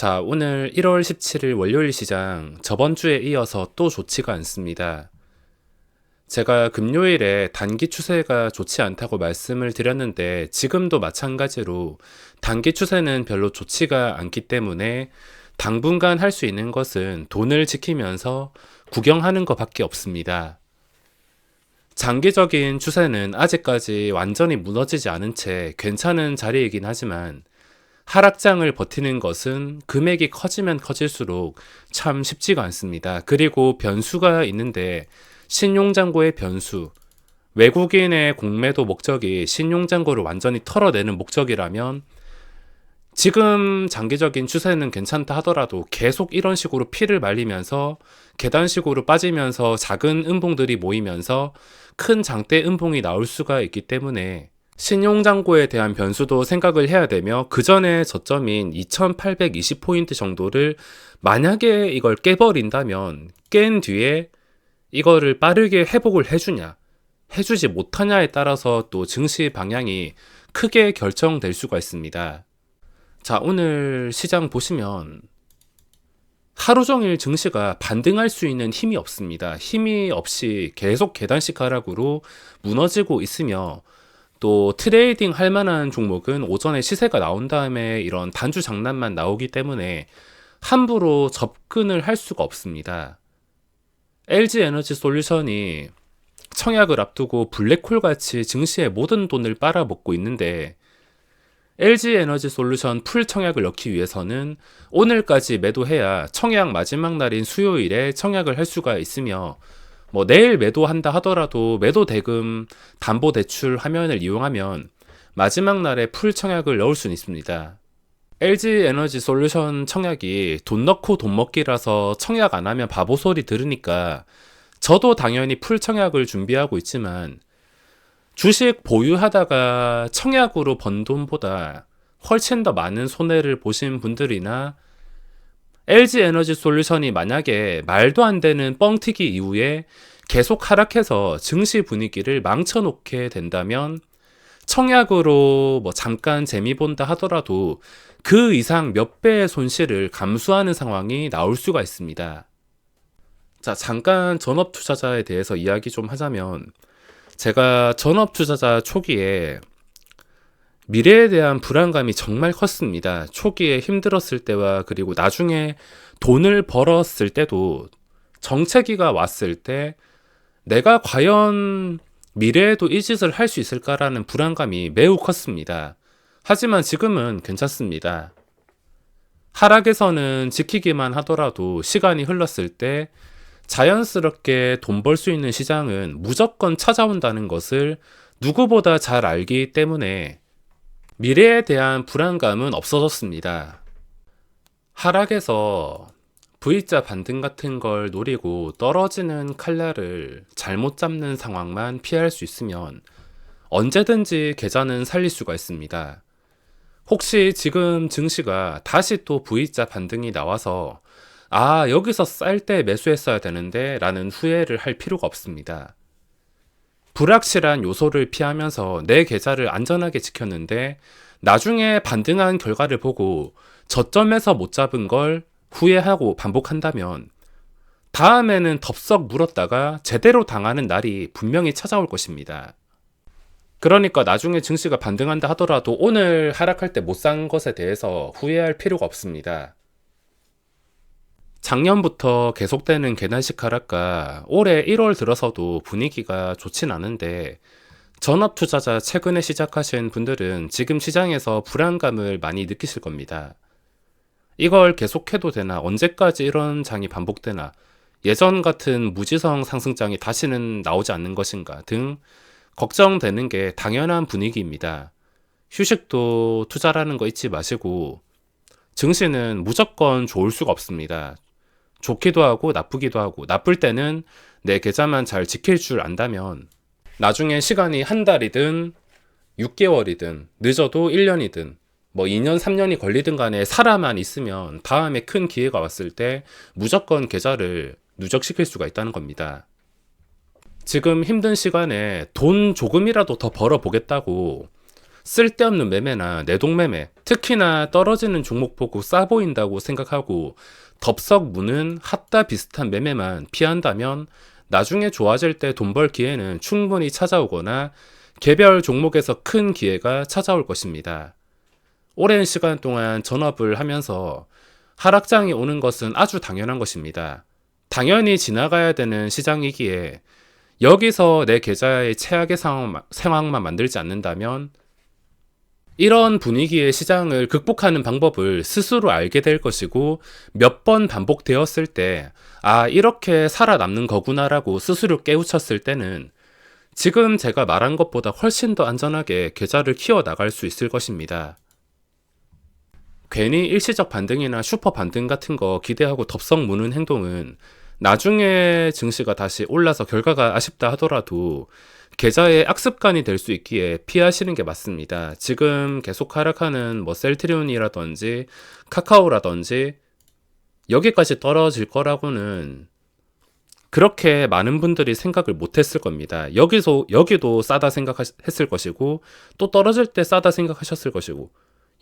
자, 오늘 1월 17일 월요일 시장 저번 주에 이어서 또 좋지가 않습니다. 제가 금요일에 단기 추세가 좋지 않다고 말씀을 드렸는데 지금도 마찬가지로 단기 추세는 별로 좋지가 않기 때문에 당분간 할 수 있는 것은 돈을 지키면서 구경하는 것밖에 없습니다. 장기적인 추세는 아직까지 완전히 무너지지 않은 채 괜찮은 자리이긴 하지만 하락장을 버티는 것은 금액이 커지면 커질수록 참 쉽지가 않습니다. 그리고 변수가 있는데 신용잔고의 변수, 외국인의 공매도 목적이 신용잔고를 완전히 털어내는 목적이라면 지금 장기적인 추세는 괜찮다 하더라도 계속 이런 식으로 피를 말리면서 계단식으로 빠지면서 작은 음봉들이 모이면서 큰 장대 음봉이 나올 수가 있기 때문에 신용잔고에 대한 변수도 생각을 해야 되며 그 전에 저점인 2820포인트 정도를 만약에 이걸 깨버린다면 깬 뒤에 이거를 빠르게 회복을 해주냐 해주지 못하냐에 따라서 또 증시 방향이 크게 결정될 수가 있습니다. 자, 오늘 시장 보시면 하루 종일 증시가 반등할 수 있는 힘이 없습니다. 힘이 없이 계속 계단식 하락으로 무너지고 있으며 또 트레이딩 할 만한 종목은 오전에 시세가 나온 다음에 이런 단주 장난만 나오기 때문에 함부로 접근을 할 수가 없습니다. LG 에너지 솔루션이 청약을 앞두고 블랙홀 같이 증시의 모든 돈을 빨아먹고 있는데 LG 에너지 솔루션 풀 청약을 넣기 위해서는 오늘까지 매도해야 청약 마지막 날인 수요일에 청약을 할 수가 있으며 내일 매도한다 하더라도 매도 대금 담보 대출 화면을 이용하면 마지막 날에 풀 청약을 넣을 수는 있습니다. LG 에너지 솔루션 청약이 돈 넣고 돈 먹기라서 청약 안 하면 바보 소리 들으니까 저도 당연히 풀 청약을 준비하고 있지만 주식 보유하다가 청약으로 번 돈보다 훨씬 더 많은 손해를 보신 분들이나 LG 에너지 솔루션이 만약에 말도 안 되는 뻥튀기 이후에 계속 하락해서 증시 분위기를 망쳐놓게 된다면 청약으로 잠깐 재미 본다 하더라도 그 이상 몇 배의 손실을 감수하는 상황이 나올 수가 있습니다. 자, 잠깐 전업 투자자에 대해서 이야기 좀 하자면 제가 전업 투자자 초기에 미래에 대한 불안감이 정말 컸습니다. 초기에 힘들었을 때와 그리고 나중에 돈을 벌었을 때도 정체기가 왔을 때 내가 과연 미래에도 이 짓을 할 수 있을까라는 불안감이 매우 컸습니다. 하지만 지금은 괜찮습니다. 하락에서는 지키기만 하더라도 시간이 흘렀을 때 자연스럽게 돈 벌 수 있는 시장은 무조건 찾아온다는 것을 누구보다 잘 알기 때문에 미래에 대한 불안감은 없어졌습니다. 하락에서 V자 반등 같은 걸 노리고 떨어지는 칼날을 잘못 잡는 상황만 피할 수 있으면 언제든지 계좌는 살릴 수가 있습니다. 혹시 지금 증시가 다시 또 V자 반등이 나와서 여기서 쌀 때 매수했어야 되는데 라는 후회를 할 필요가 없습니다. 불확실한 요소를 피하면서 내 계좌를 안전하게 지켰는데 나중에 반등한 결과를 보고 저점에서 못 잡은 걸 후회하고 반복한다면 다음에는 덥석 물었다가 제대로 당하는 날이 분명히 찾아올 것입니다. 그러니까 나중에 증시가 반등한다 하더라도 오늘 하락할 때 못 산 것에 대해서 후회할 필요가 없습니다. 작년부터 계속되는 계단식 하락과 올해 1월 들어서도 분위기가 좋진 않은데 전업 투자자 최근에 시작하신 분들은 지금 시장에서 불안감을 많이 느끼실 겁니다. 이걸 계속해도 되나? 언제까지 이런 장이 반복되나? 예전 같은 무지성 상승장이 다시는 나오지 않는 것인가? 등 걱정되는 게 당연한 분위기입니다. 휴식도 투자라는 거 잊지 마시고 증시는 무조건 좋을 수가 없습니다. 좋기도 하고 나쁘기도 하고 나쁠 때는 내 계좌만 잘 지킬 줄 안다면 나중에 시간이 한 달이든 6개월이든 늦어도 1년이든 2년 3년이 걸리든 간에 살아만 있으면 다음에 큰 기회가 왔을 때 무조건 계좌를 누적시킬 수가 있다는 겁니다. 지금 힘든 시간에 돈 조금이라도 더 벌어보겠다고 쓸데없는 매매나 내동매매, 특히나 떨어지는 종목 보고 싸 보인다고 생각하고 덥석 무는 핫다 비슷한 매매만 피한다면 나중에 좋아질 때 돈 벌 기회는 충분히 찾아오거나 개별 종목에서 큰 기회가 찾아올 것입니다. 오랜 시간 동안 전업을 하면서 하락장이 오는 것은 아주 당연한 것입니다. 당연히 지나가야 되는 시장이기에 여기서 내 계좌의 최악의 상황만 만들지 않는다면 이런 분위기의 시장을 극복하는 방법을 스스로 알게 될 것이고 몇 번 반복되었을 때 이렇게 살아남는 거구나라고 스스로 깨우쳤을 때는 지금 제가 말한 것보다 훨씬 더 안전하게 계좌를 키워나갈 수 있을 것입니다. 괜히 일시적 반등이나 슈퍼 반등 같은 거 기대하고 덥석 무는 행동은 나중에 증시가 다시 올라서 결과가 아쉽다 하더라도 계좌의 악습관이 될 수 있기에 피하시는 게 맞습니다. 지금 계속 하락하는 셀트리온이라든지 카카오라든지 여기까지 떨어질 거라고는 그렇게 많은 분들이 생각을 못했을 겁니다. 여기도 싸다 생각했을 것이고 또 떨어질 때 싸다 생각하셨을 것이고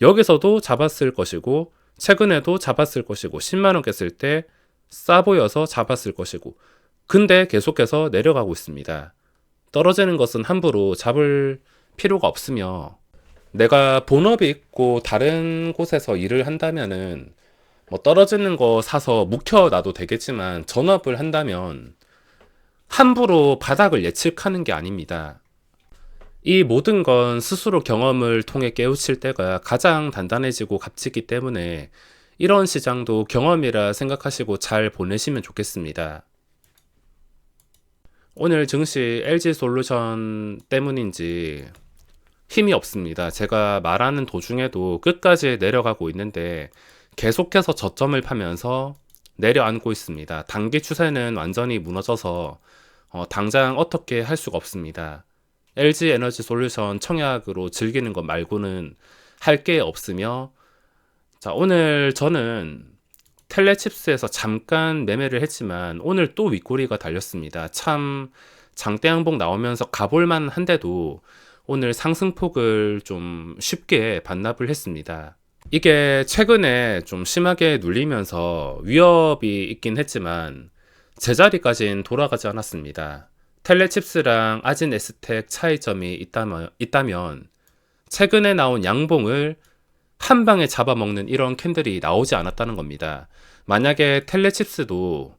여기서도 잡았을 것이고 최근에도 잡았을 것이고 10만원 깼을 때 싸 보여서 잡았을 것이고 근데 계속해서 내려가고 있습니다. 떨어지는 것은 함부로 잡을 필요가 없으며 내가 본업이 있고 다른 곳에서 일을 한다면은 떨어지는 거 사서 묵혀놔도 되겠지만 전업을 한다면 함부로 바닥을 예측하는 게 아닙니다. 이 모든 건 스스로 경험을 통해 깨우칠 때가 가장 단단해지고 값지기 때문에 이런 시장도 경험이라 생각하시고 잘 보내시면 좋겠습니다. 오늘 증시 LG솔루션 때문인지 힘이 없습니다. 제가 말하는 도중에도 끝까지 내려가고 있는데 계속해서 저점을 파면서 내려앉고 있습니다. 단기 추세는 완전히 무너져서 당장 어떻게 할 수가 없습니다. LG에너지솔루션 청약으로 즐기는 것 말고는 할 게 없으며 자, 오늘 저는 텔레칩스에서 잠깐 매매를 했지만 오늘 또 윗꼬리가 달렸습니다. 참 장대양봉 나오면서 가볼만 한데도 오늘 상승폭을 좀 쉽게 반납을 했습니다. 이게 최근에 좀 심하게 눌리면서 위협이 있긴 했지만 제자리까지는 돌아가지 않았습니다. 텔레칩스랑 아진에스텍 차이점이 있다면 최근에 나온 양봉을 한 방에 잡아먹는 이런 캔들이 나오지 않았다는 겁니다. 만약에 텔레칩스도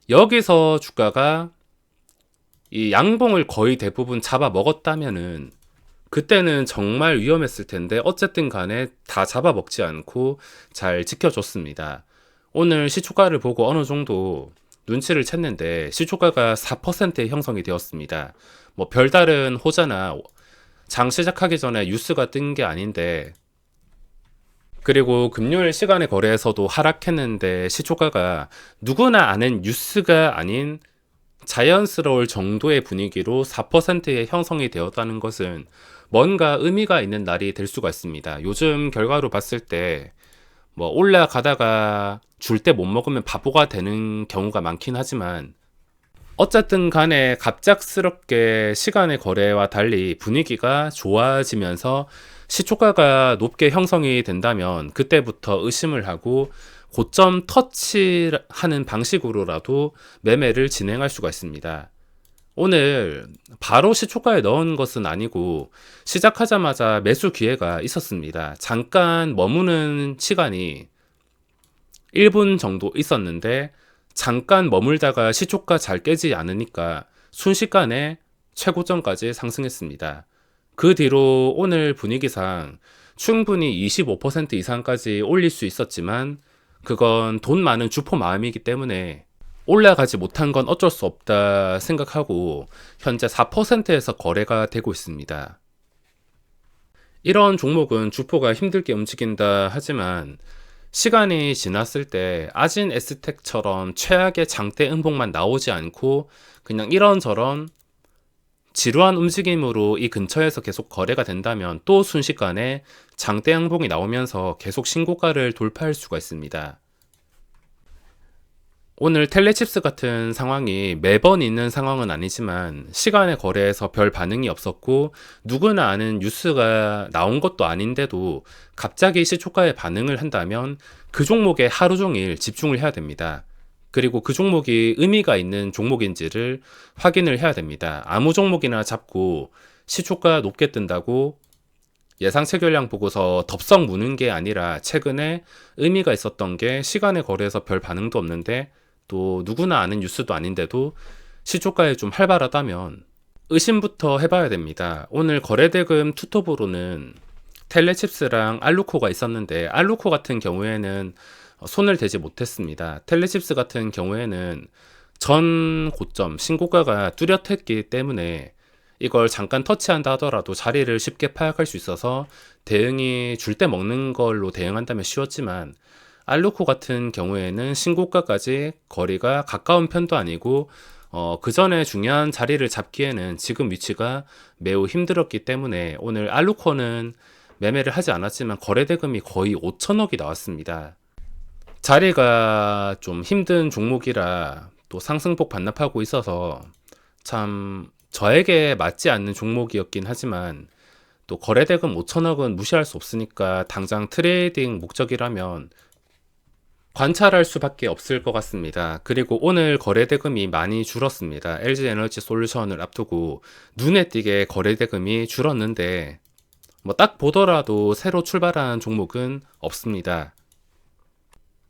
여기서 주가가 이 양봉을 거의 대부분 잡아먹었다면은 그때는 정말 위험했을 텐데 어쨌든 간에 다 잡아먹지 않고 잘 지켜줬습니다. 오늘 시초가를 보고 어느 정도 눈치를 챘는데 시초가가 4%의 형성이 되었습니다. 별다른 호재나 장 시작하기 전에 뉴스가 뜬 게 아닌데 그리고 금요일 시간에 거래에서도 하락했는데 시초가가 누구나 아는 뉴스가 아닌 자연스러울 정도의 분위기로 4%의 형성이 되었다는 것은 뭔가 의미가 있는 날이 될 수가 있습니다. 요즘 결과로 봤을 때 올라가다가 줄 때 못 먹으면 바보가 되는 경우가 많긴 하지만 어쨌든 간에 갑작스럽게 시간의 거래와 달리 분위기가 좋아지면서 시초가가 높게 형성이 된다면 그때부터 의심을 하고 고점 터치하는 방식으로라도 매매를 진행할 수가 있습니다. 오늘 바로 시초가에 넣은 것은 아니고 시작하자마자 매수 기회가 있었습니다. 잠깐 머무는 시간이 1분 정도 있었는데 잠깐 머물다가 시초가 잘 깨지 않으니까 순식간에 최고점까지 상승했습니다. 그 뒤로 오늘 분위기상 충분히 25% 이상까지 올릴 수 있었지만 그건 돈 많은 주포 마음이기 때문에 올라가지 못한 건 어쩔 수 없다 생각하고 현재 4%에서 거래가 되고 있습니다. 이런 종목은 주포가 힘들게 움직인다 하지만 시간이 지났을 때 아진 에스텍처럼 최악의 장대 음봉만 나오지 않고 그냥 이런저런 지루한 움직임으로 이 근처에서 계속 거래가 된다면 또 순식간에 장대 양봉이 나오면서 계속 신고가를 돌파할 수가 있습니다. 오늘 텔레칩스 같은 상황이 매번 있는 상황은 아니지만 시간의 거래에서 별 반응이 없었고 누구나 아는 뉴스가 나온 것도 아닌데도 갑자기 시초가에 반응을 한다면 그 종목에 하루 종일 집중을 해야 됩니다. 그리고 그 종목이 의미가 있는 종목인지를 확인을 해야 됩니다. 아무 종목이나 잡고 시초가 높게 뜬다고 예상 체결량 보고서 덥석 무는 게 아니라 최근에 의미가 있었던 게 시간의 거래에서 별 반응도 없는데 또 누구나 아는 뉴스도 아닌데도 시초가에 좀 활발하다면 의심부터 해봐야 됩니다. 오늘 거래대금 투톱으로는 텔레칩스랑 알루코가 있었는데 알루코 같은 경우에는 손을 대지 못했습니다. 텔레칩스 같은 경우에는 전 고점 신고가가 뚜렷했기 때문에 이걸 잠깐 터치한다 하더라도 자리를 쉽게 파악할 수 있어서 대응이 줄 때 먹는 걸로 대응한다면 쉬웠지만 알루코 같은 경우에는 신고가까지 거리가 가까운 편도 아니고 그 전에 중요한 자리를 잡기에는 지금 위치가 매우 힘들었기 때문에 오늘 알루코는 매매를 하지 않았지만 거래대금이 거의 5천억이 나왔습니다. 자리가 좀 힘든 종목이라 또 상승폭 반납하고 있어서 참 저에게 맞지 않는 종목이었긴 하지만 또 거래대금 5천억은 무시할 수 없으니까 당장 트레이딩 목적이라면 관찰할 수밖에 없을 것 같습니다. 그리고 오늘 거래대금이 많이 줄었습니다. LG에너지 솔루션을 앞두고 눈에 띄게 거래대금이 줄었는데 뭐 딱 보더라도 새로 출발한 종목은 없습니다.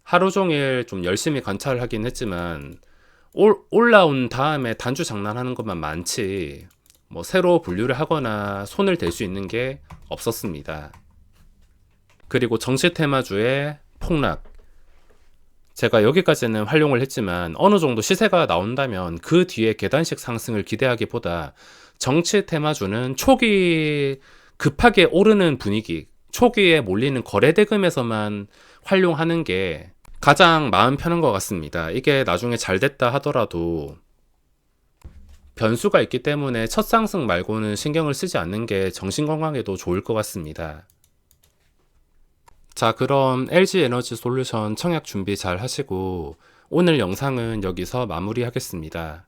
하루 종일 좀 열심히 관찰하긴 했지만 올라온 다음에 단주 장난하는 것만 많지 뭐 새로 분류를 하거나 손을 댈 수 있는 게 없었습니다. 그리고 정치 테마주의 폭락, 제가 여기까지는 활용을 했지만 어느 정도 시세가 나온다면 그 뒤에 계단식 상승을 기대하기보다 정치 테마주는 초기 급하게 오르는 분위기, 초기에 몰리는 거래대금에서만 활용하는 게 가장 마음 편한 것 같습니다. 이게 나중에 잘 됐다 하더라도 변수가 있기 때문에 첫 상승 말고는 신경을 쓰지 않는 게 정신건강에도 좋을 것 같습니다. 자, 그럼 LG에너지 솔루션 청약 준비 잘 하시고 오늘 영상은 여기서 마무리하겠습니다.